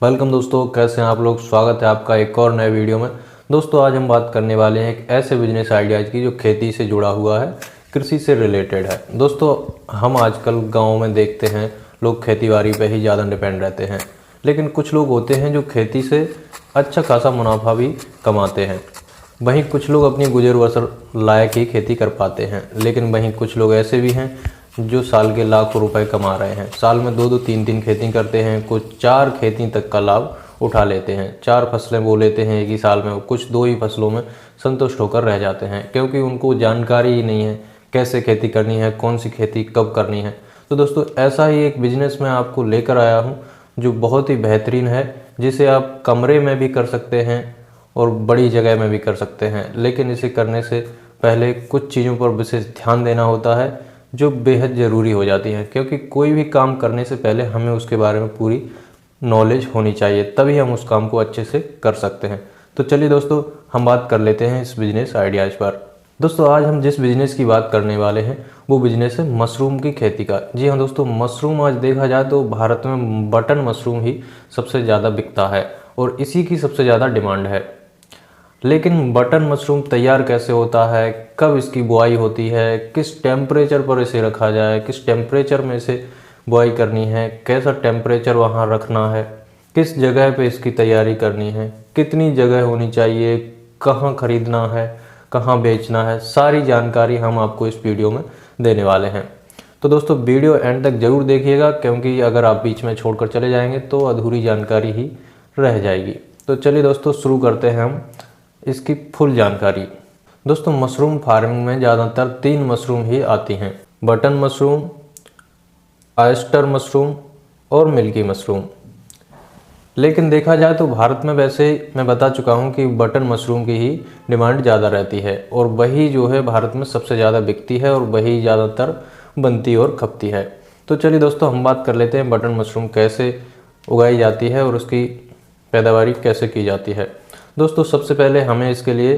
Welcome दोस्तों, कैसे हैं आप लोग। स्वागत है आपका एक और नए वीडियो में। दोस्तों आज हम बात करने वाले हैं एक ऐसे बिजनेस आइडियाज़ की जो खेती से जुड़ा हुआ है, कृषि से रिलेटेड है। दोस्तों हम आजकल गाँव में देखते हैं लोग खेती बाड़ी पे ही ज़्यादा डिपेंड रहते हैं, लेकिन कुछ लोग होते हैं जो खेती से अच्छा खासा मुनाफा भी कमाते हैं। वहीं कुछ लोग अपनी गुजर बसर लायक ही खेती कर पाते हैं, लेकिन वहीं कुछ लोग ऐसे भी हैं जो साल के लाखों रुपए कमा रहे हैं। साल में दो दो तीन तीन खेती करते हैं, कुछ 4 खेती तक का लाभ उठा लेते हैं। 4 फसलें बो लेते हैं एक ही साल में, कुछ 2 ही फसलों में संतुष्ट होकर रह जाते हैं, क्योंकि उनको जानकारी ही नहीं है कैसे खेती करनी है, कौन सी खेती कब करनी है। तो दोस्तों ऐसा ही एक बिजनेस मैं आपको लेकर आया हूँ जो बहुत ही बेहतरीन है, जिसे आप कमरे में भी कर सकते हैं और बड़ी जगह में भी कर सकते हैं। लेकिन इसे करने से पहले कुछ चीज़ों पर विशेष ध्यान देना होता है जो बेहद ज़रूरी हो जाती हैं, क्योंकि कोई भी काम करने से पहले हमें उसके बारे में पूरी नॉलेज होनी चाहिए, तभी हम उस काम को अच्छे से कर सकते हैं। तो चलिए दोस्तों हम बात कर लेते हैं इस बिजनेस आइडियाज़ पर। दोस्तों आज हम जिस बिज़नेस की बात करने वाले हैं वो बिज़नेस है मशरूम की खेती का। जी हाँ दोस्तों, मशरूम आज देखा जाए तो भारत में बटन मशरूम ही सबसे ज़्यादा बिकता है और इसी की सबसे ज़्यादा डिमांड है। लेकिन बटन मशरूम तैयार कैसे होता है, कब इसकी बुआई होती है, किस टेम्परेचर पर इसे रखा जाए, किस टेम्परेचर में इसे बुआई करनी है, कैसा टेम्परेचर वहाँ रखना है, किस जगह पे इसकी तैयारी करनी है, कितनी जगह होनी चाहिए, कहाँ खरीदना है, कहाँ बेचना है, सारी जानकारी हम आपको इस वीडियो में देने वाले हैं। तो दोस्तों वीडियो एंड तक ज़रूर देखिएगा, क्योंकि अगर आप बीच में छोड़कर चले जाएंगे तो अधूरी जानकारी ही रह जाएगी। तो चलिए दोस्तों शुरू करते हैं हम इसकी फुल जानकारी। दोस्तों मशरूम फार्मिंग में ज़्यादातर 3 मशरूम ही आती हैं, बटन मशरूम, ऑयस्टर मशरूम और मिल्की मशरूम। लेकिन देखा जाए तो भारत में वैसे मैं बता चुका हूँ कि बटन मशरूम की ही डिमांड ज़्यादा रहती है और वही जो है भारत में सबसे ज़्यादा बिकती है और वही ज़्यादातर बनती और खपती है। तो चलिए दोस्तों हम बात कर लेते हैं बटन मशरूम कैसे उगाई जाती है और उसकी पैदावारी कैसे की जाती है। दोस्तों सबसे पहले हमें इसके लिए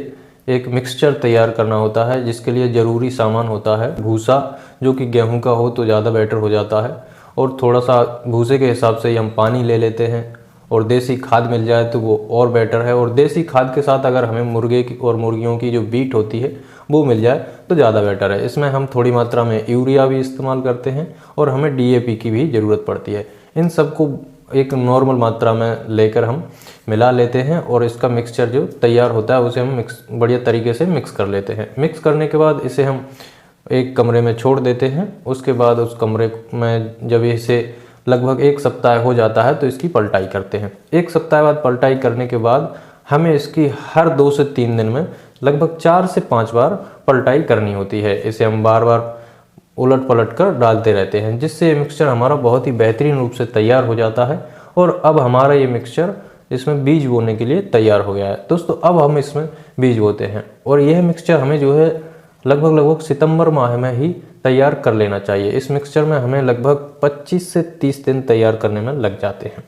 एक मिक्सचर तैयार करना होता है, जिसके लिए ज़रूरी सामान होता है भूसा, जो कि गेहूं का हो तो ज़्यादा बेटर हो जाता है, और थोड़ा सा भूसे के हिसाब से ही हम पानी ले लेते हैं, और देसी खाद मिल जाए तो वो और बेटर है। और देसी खाद के साथ अगर हमें मुर्गे की और मुर्गियों की जो बीट होती है वो मिल जाए तो ज़्यादा बेटर है। इसमें हम थोड़ी मात्रा में यूरिया भी इस्तेमाल करते हैं और हमें DAP की भी ज़रूरत पड़ती है। इन सबको एक नॉर्मल मात्रा में लेकर हम मिला लेते हैं और इसका मिक्सचर जो तैयार होता है उसे हम बढ़िया तरीके से मिक्स कर लेते हैं। मिक्स करने के बाद इसे हम एक कमरे में छोड़ देते हैं। उसके बाद उस कमरे में जब इसे लगभग 1 सप्ताह हो जाता है तो इसकी पलटाई करते हैं। 1 सप्ताह बाद पलटाई करने के बाद हमें इसकी हर 2 से 3 दिन में लगभग 4 से 5 बार पलटाई करनी होती है। इसे हम बार बार उलट पलट कर डालते रहते हैं, जिससे ये मिक्सचर हमारा बहुत ही बेहतरीन रूप से तैयार हो जाता है। और अब हमारा ये मिक्सचर इसमें बीज बोने के लिए तैयार हो गया है। दोस्तों अब हम इसमें बीज बोते हैं और यह मिक्सचर हमें जो है लगभग सितंबर माह में ही तैयार कर लेना चाहिए। इस मिक्सचर में हमें लगभग 25 से 30 दिन तैयार करने में लग जाते हैं।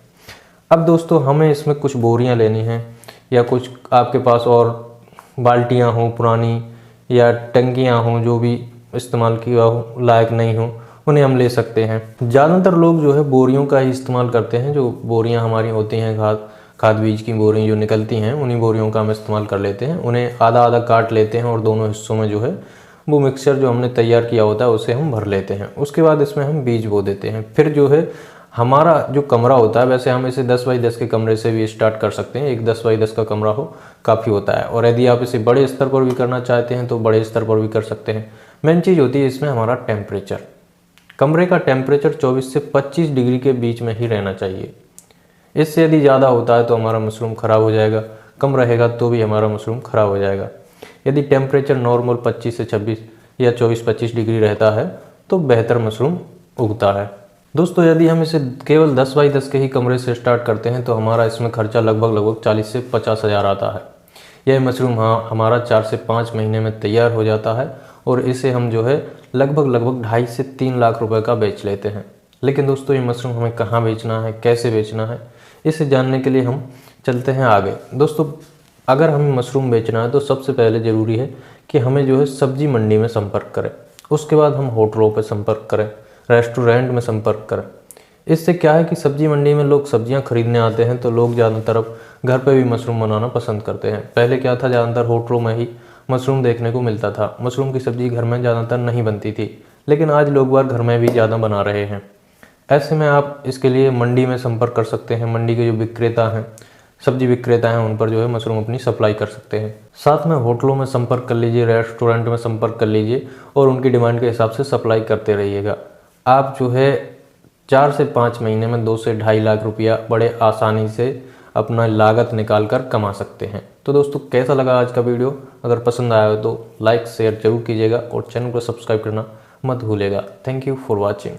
अब दोस्तों हमें इसमें कुछ बोरियां लेनी हैं, या कुछ आपके पास और बाल्टियां हों पुरानी, या टंकियां हों जो भी इस्तेमाल किया हो लायक नहीं हो, उन्हें हम ले सकते हैं। ज़्यादातर लोग जो है बोरियों का ही इस्तेमाल करते हैं। जो बोरियां हमारी होती हैं खाद बीज की बोरियां जो निकलती हैं, उन्हीं बोरियों का हम इस्तेमाल कर लेते हैं। उन्हें आधा आधा काट लेते हैं और दोनों हिस्सों में जो है वो मिक्सचर जो हमने तैयार किया होता है उसे हम भर लेते हैं। उसके बाद इसमें हम बीज बो देते हैं। फिर जो है हमारा जो कमरा होता है, वैसे हम इसे 10 बाई 10 के कमरे से भी स्टार्ट कर सकते हैं। एक 10 बाई 10 का कमरा हो काफ़ी होता है, और यदि आप इसे बड़े स्तर पर भी करना चाहते हैं तो बड़े स्तर पर भी कर सकते हैं। मेन चीज़ होती है इसमें हमारा टेम्परेचर। कमरे का टेम्परेचर 24 से 25 डिग्री के बीच में ही रहना चाहिए। इससे यदि ज़्यादा होता है तो हमारा मशरूम ख़राब हो जाएगा, कम रहेगा तो भी हमारा मशरूम ख़राब हो जाएगा। यदि टेम्परेचर नॉर्मल 25 से 26 या 24-25 डिग्री रहता है तो बेहतर मशरूम उगता है। दोस्तों यदि हम इसे केवल 10 बाई 10 के ही कमरे से स्टार्ट करते हैं तो हमारा इसमें खर्चा लगभग 40 से 50 हज़ार आता है। यह मशरूम हमारा 4 से 5 महीने में तैयार हो जाता है और इसे हम जो है लगभग 2.5 से 3 लाख रुपए का बेच लेते हैं। लेकिन दोस्तों ये मशरूम हमें कहाँ बेचना है, कैसे बेचना है, इसे जानने के लिए हम चलते हैं आगे। दोस्तों अगर हमें मशरूम बेचना है तो सबसे पहले ज़रूरी है कि हमें जो है सब्जी मंडी में संपर्क करें। उसके बाद हम होटलों पर संपर्क करें, रेस्टोरेंट में संपर्क करें। इससे क्या है कि सब्जी मंडी में लोग सब्जियां खरीदने आते हैं तो लोग ज़्यादातर अब घर पे भी मशरूम बनाना पसंद करते हैं। पहले क्या था, ज़्यादातर होटलों में ही मशरूम देखने को मिलता था। मशरूम की सब्ज़ी घर में ज़्यादातर नहीं बनती थी, लेकिन आज लोग बार घर में भी ज़्यादा बना रहे हैं। ऐसे में आप इसके लिए मंडी में संपर्क कर सकते हैं। मंडी के जो विक्रेता हैं, सब्जी विक्रेता हैं, उन पर जो है मशरूम अपनी सप्लाई कर सकते हैं। साथ में होटलों में संपर्क कर लीजिए, रेस्टोरेंट में संपर्क कर लीजिए और उनकी डिमांड के हिसाब से सप्लाई करते रहिएगा। आप जो है 4 से 5 महीने में 2 से 2.5 लाख रुपया बड़े आसानी से अपना लागत निकाल कर कमा सकते हैं। तो दोस्तों, कैसा लगा आज का वीडियो? अगर पसंद आया हो तो लाइक शेयर जरूर कीजिएगा और चैनल को सब्सक्राइब करना मत भूलिएगा। Thank you for watching.